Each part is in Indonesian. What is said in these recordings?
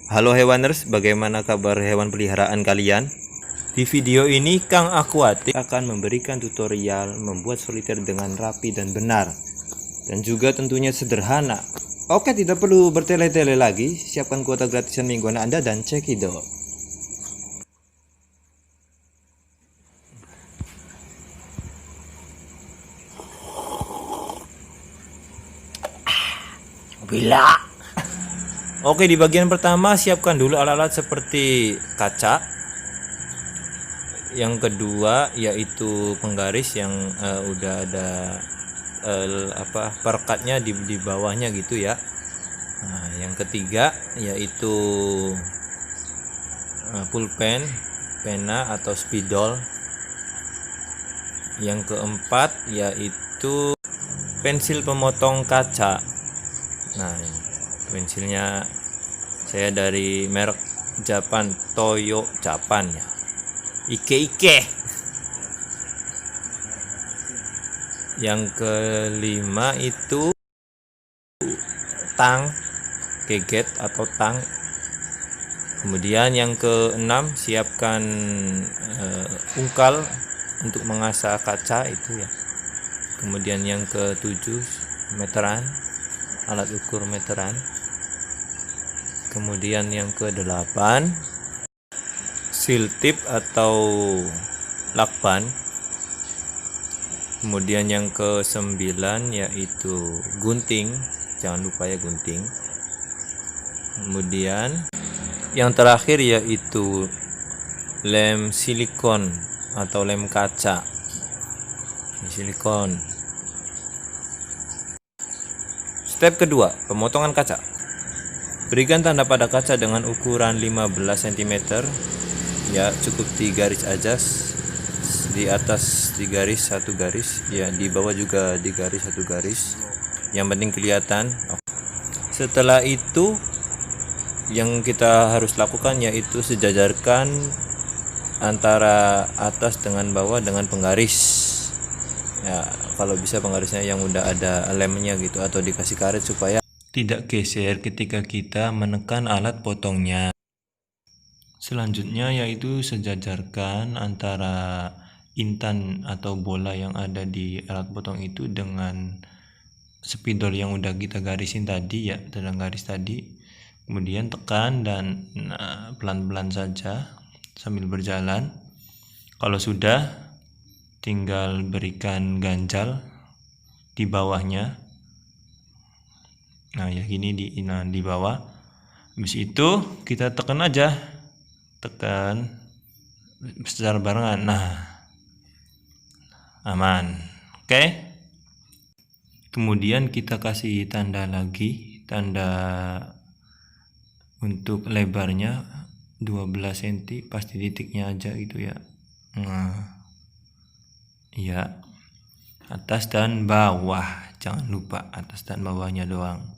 Halo hewaners, bagaimana kabar hewan peliharaan kalian? Di video ini Kang Aquatic akan memberikan tutorial membuat soliter dengan rapi dan benar, dan juga tentunya sederhana. Oke, tidak perlu bertele-tele lagi, siapkan kuota gratisan mingguan Anda dan cekidot. Bila. Oke, di bagian pertama siapkan dulu alat-alat seperti kaca. Yang kedua yaitu penggaris yang udah ada perekatnya di bawahnya gitu ya. Nah, yang ketiga yaitu pulpen, pena atau spidol. Yang keempat yaitu pensil pemotong kaca. Nah, pensilnya saya dari merek Japan, Toyo Japan ya. Ike. Yang kelima itu tang, geget atau tang. Kemudian yang keenam siapkan ungkal untuk mengasah kaca itu ya. Kemudian yang ketujuh meteran, alat ukur meteran. Kemudian yang kedelapan seal tip atau lakban. Kemudian yang ke-9 yaitu gunting, jangan lupa ya gunting. Kemudian yang terakhir yaitu lem silikon atau lem kaca. Silikon. Step kedua, pemotongan kaca. Berikan tanda pada kaca dengan ukuran 15 cm. Ya, cukup 3 garis aja. Di atas 3 garis 1 garis, ya di bawah juga 3 garis 1 garis. Yang penting kelihatan. Setelah itu yang kita harus lakukan yaitu sejajarkan antara atas dengan bawah dengan penggaris. Ya, kalau bisa penggarisnya yang udah ada lemnya gitu atau dikasih karet supaya tidak geser ketika kita menekan alat potongnya. Selanjutnya yaitu sejajarkan antara intan atau bola yang ada di alat potong itu dengan spidol yang udah kita garisin tadi ya, dalam garis tadi. Kemudian tekan dan pelan-pelan saja sambil berjalan. Kalau sudah, tinggal berikan ganjal di bawahnya. Nah ya gini di bawah. Habis itu kita tekan aja, tekan secara barengan. Nah, aman. Oke. Kemudian kita kasih tanda lagi, tanda untuk lebarnya 12 cm, pasti titiknya aja gitu ya. Nah, ya, atas dan bawah, jangan lupa atas dan bawahnya doang.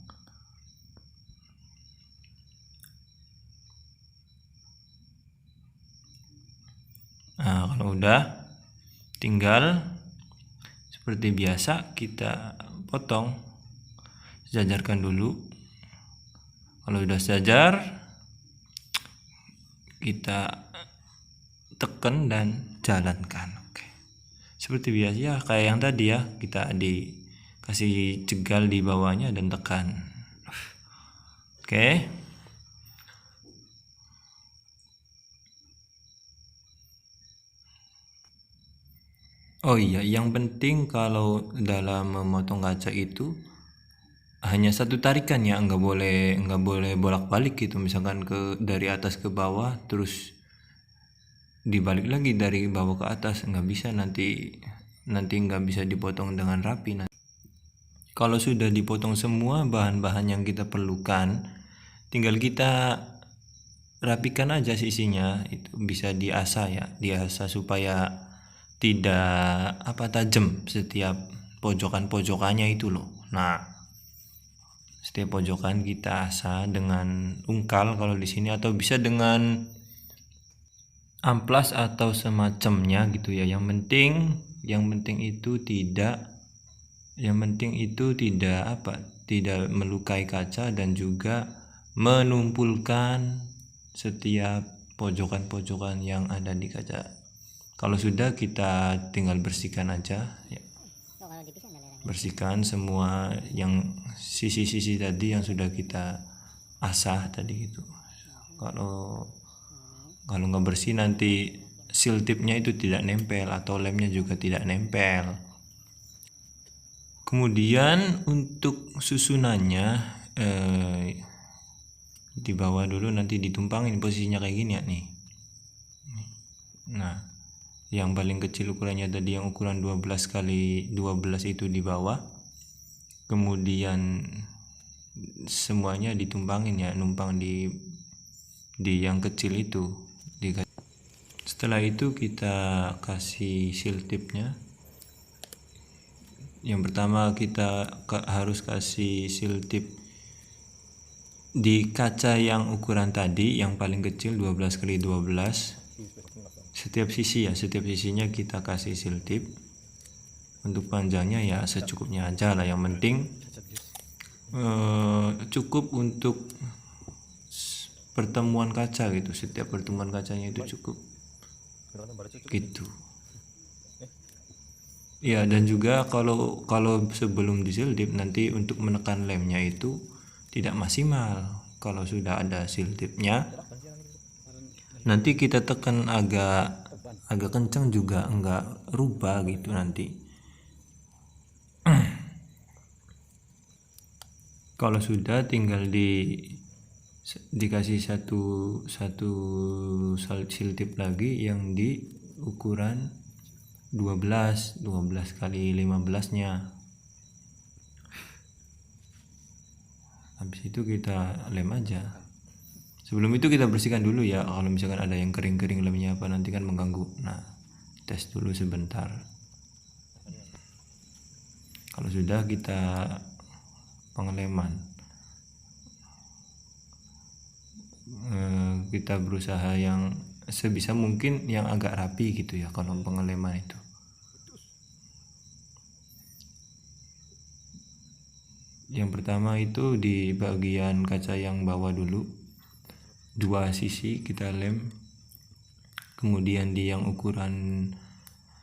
Nah, kalau udah, tinggal seperti biasa kita potong. Sejajarkan dulu. Kalau udah sejajar, kita tekan dan jalankan. Oke. Seperti biasa ya, kayak yang tadi ya, kita dikasih jegal di bawahnya dan tekan. Oke. Oh iya, yang penting kalau dalam memotong kaca itu hanya satu tarikan ya, nggak boleh bolak-balik gitu. Misalkan dari atas ke bawah terus dibalik lagi dari bawah ke atas, nggak bisa, nanti nggak bisa dipotong dengan rapi. Kalau sudah dipotong semua bahan-bahan yang kita perlukan, tinggal kita rapikan aja sisinya. Itu bisa diasah supaya tidak tajam setiap pojokannya itu loh. Nah, setiap pojokan kita asah dengan ungkal kalau di sini, atau bisa dengan amplas atau semacamnya gitu ya. Yang penting itu tidak melukai kaca dan juga menumpulkan setiap pojokan-pojokan yang ada di kaca. Kalau sudah, kita tinggal bersihkan aja ya. Bersihkan semua yang sisi-sisi tadi yang sudah kita asah tadi gitu. Kalau nggak bersih nanti seal tipnya itu tidak nempel atau lemnya juga tidak nempel. Kemudian untuk susunannya di bawah dulu, nanti ditumpangin posisinya kayak gini ya nih. Nah, yang paling kecil ukurannya tadi yang ukuran 12 kali 12 itu di bawah. Kemudian semuanya ditumpangin ya, numpang di yang kecil itu. Setelah itu kita kasih seal tipnya. Yang pertama kita harus kasih seal tip di kaca yang ukuran tadi yang paling kecil 12 kali 12. Setiap sisi ya, setiap sisinya kita kasih seal tip. Untuk panjangnya ya secukupnya aja lah, yang penting cukup untuk pertemuan kaca gitu. Setiap pertemuan kacanya itu cukup gitu ya. Dan juga kalau sebelum di seal tip, nanti untuk menekan lemnya itu tidak maksimal. Kalau sudah ada seal tipnya, nanti kita tekan agak kencang juga enggak rubah gitu nanti. Kalau sudah, tinggal dikasih satu seal tip lagi yang di ukuran 12 kali 15 nya. Habis itu kita lem aja. Sebelum itu kita bersihkan dulu ya, kalau misalkan ada yang kering-kering lemnya apa, nanti kan mengganggu. Nah, tes dulu sebentar. Kalau sudah, kita pengeleman. Kita berusaha yang sebisa mungkin yang agak rapi gitu ya kalau pengeleman itu. Yang pertama itu di bagian kaca yang bawah dulu, dua sisi kita lem. Kemudian di yang ukuran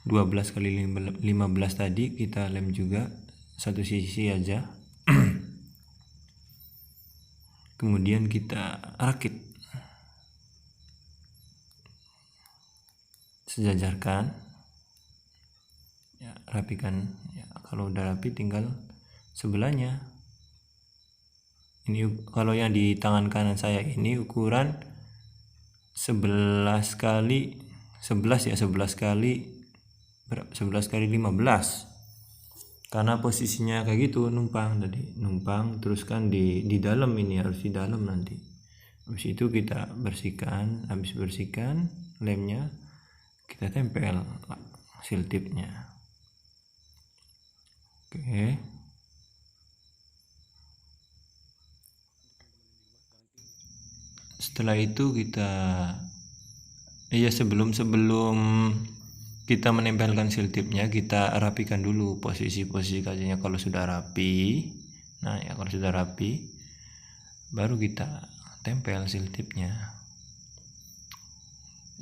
12 kali 15 tadi kita lem juga satu sisi aja. Kemudian kita rakit, sejajarkan ya, rapikan ya. Kalau udah rapi, tinggal sebelahnya. Ini kalau yang di tangan kanan saya ini ukuran 11 kali 11 ya, 11 kali 15. Karena posisinya kayak gitu, numpang terus kan di dalam, ini harus di dalam nanti. Habis itu kita bersihkan, habis bersihkan lemnya kita tempel seal tipnya. Oke. Setelah itu kita sebelum kita menempelkan seal tipnya, kita rapikan dulu posisi-posisi kacanya. Kalau sudah rapi, kalau sudah rapi baru kita tempel seal tipnya.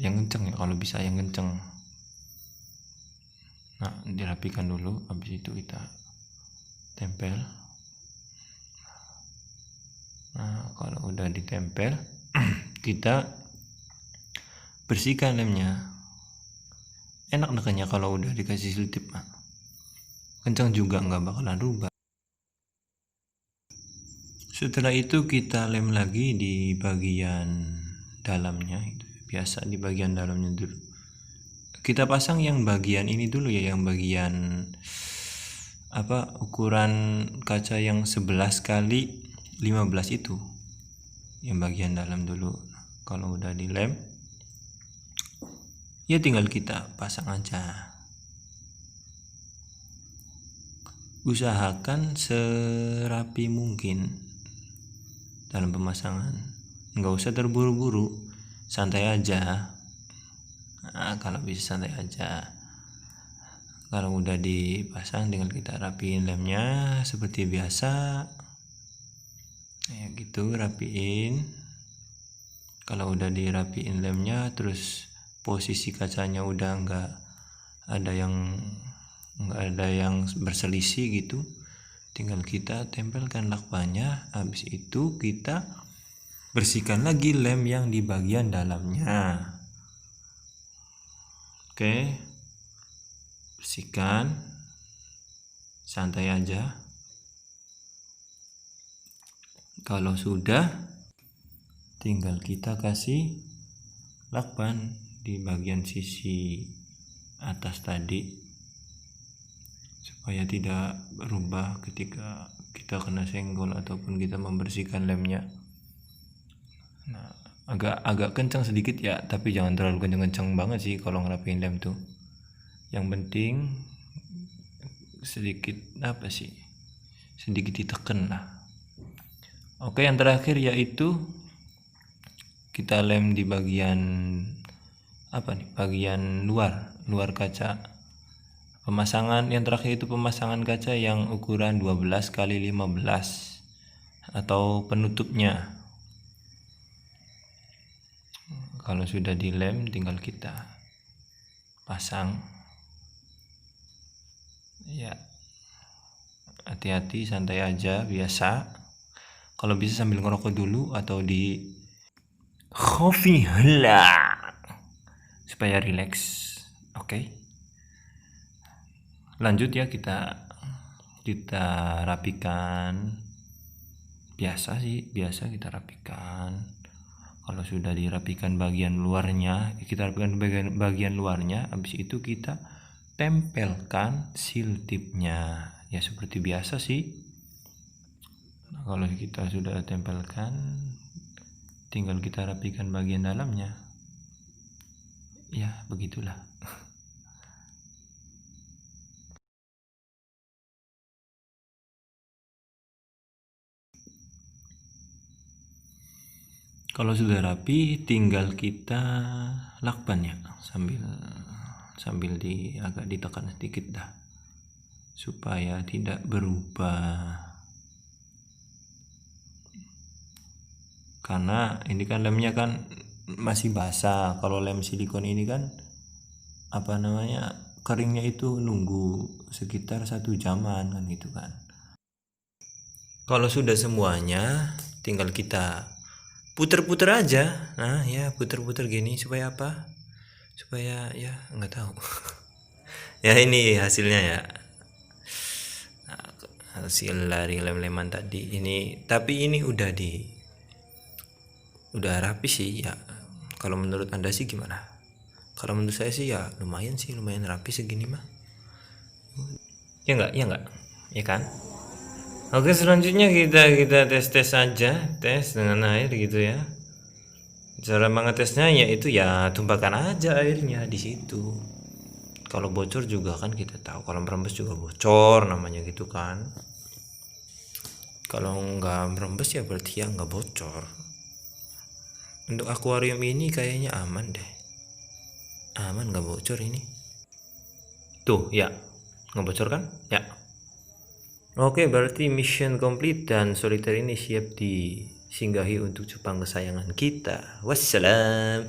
Yang kenceng ya, kalau bisa yang kenceng. Nah, dirapikan dulu, habis itu kita tempel. Nah, kalau udah ditempel kita bersihkan lemnya. Enak nekannya kalau udah dikasih seal tip, kencang juga nggak bakalan rubah. Setelah itu kita lem lagi di bagian dalamnya itu. Biasa di bagian dalamnya dulu kita pasang yang bagian ini dulu ya, yang bagian ukuran kaca yang 11 kali 15 itu, yang bagian dalam dulu. Kalau udah dilem ya tinggal kita pasang aja. Usahakan serapi mungkin dalam pemasangan, nggak usah terburu-buru, santai aja. Kalau bisa santai aja. Kalau udah dipasang tinggal kita rapiin lemnya seperti biasa. Ya gitu, rapiin. Kalau udah dirapiin lemnya, terus posisi kacanya udah nggak ada yang berselisih gitu, tinggal kita tempelkan lakbannya. Habis itu kita bersihkan lagi lem yang di bagian dalamnya. Oke, bersihkan, santai aja. Kalau sudah, tinggal kita kasih lakban di bagian sisi atas tadi supaya tidak berubah ketika kita kena senggol ataupun kita membersihkan lemnya. Nah, agak kencang sedikit ya, tapi jangan terlalu kencang banget sih kalau ngerapiin lem tuh. Yang penting sedikit ditekan lah. Oke, yang terakhir yaitu kita lem di bagian bagian luar kaca. Pemasangan yang terakhir itu pemasangan kaca yang ukuran 12 x 15 atau penutupnya. Kalau sudah dilem, tinggal kita pasang. Ya, hati-hati, santai aja, biasa. Kalau bisa sambil ngerokok dulu atau di coffee lah supaya rileks. Oke. Lanjut ya, kita rapikan. Biasa kita rapikan. Kalau sudah dirapikan bagian luarnya, kita rapikan bagian luarnya. Habis itu kita tempelkan seal tipnya. Ya seperti biasa sih. Nah, kalau kita sudah tempelkan, tinggal kita rapikan bagian dalamnya. Ya begitulah. Kalau sudah rapi, tinggal kita lakban ya, sambil agak ditekan sedikit dah supaya tidak berubah. Karena ini kan lemnya kan masih basah. Kalau lem silikon ini kan keringnya itu nunggu sekitar 1 jaman kan gitu kan. Kalau sudah semuanya, tinggal kita puter-puter aja. Nah ya, puter-puter gini supaya apa? Supaya ya nggak tahu. Ya ini hasilnya ya. Nah, hasil dari lem-leman tadi ini, tapi ini udah rapi sih ya. Kalau menurut Anda sih gimana? Kalau menurut saya sih ya lumayan rapi segini mah. Ya enggak? Ya kan? Oke, selanjutnya kita tes aja, tes dengan air gitu ya. Cara mengetesnya yaitu ya tumpahkan aja airnya di situ. Kalau bocor juga kan kita tahu, kalau merembes juga bocor namanya gitu kan. Kalau nggak merembes ya berarti ya nggak bocor. Untuk akuarium ini kayaknya aman deh, aman nggak bocor ini. Tuh ya, nggak bocor kan ya. Oke, berarti mission complete dan solitaire ini siap disinggahi untuk cupang kesayangan kita. Wassalam.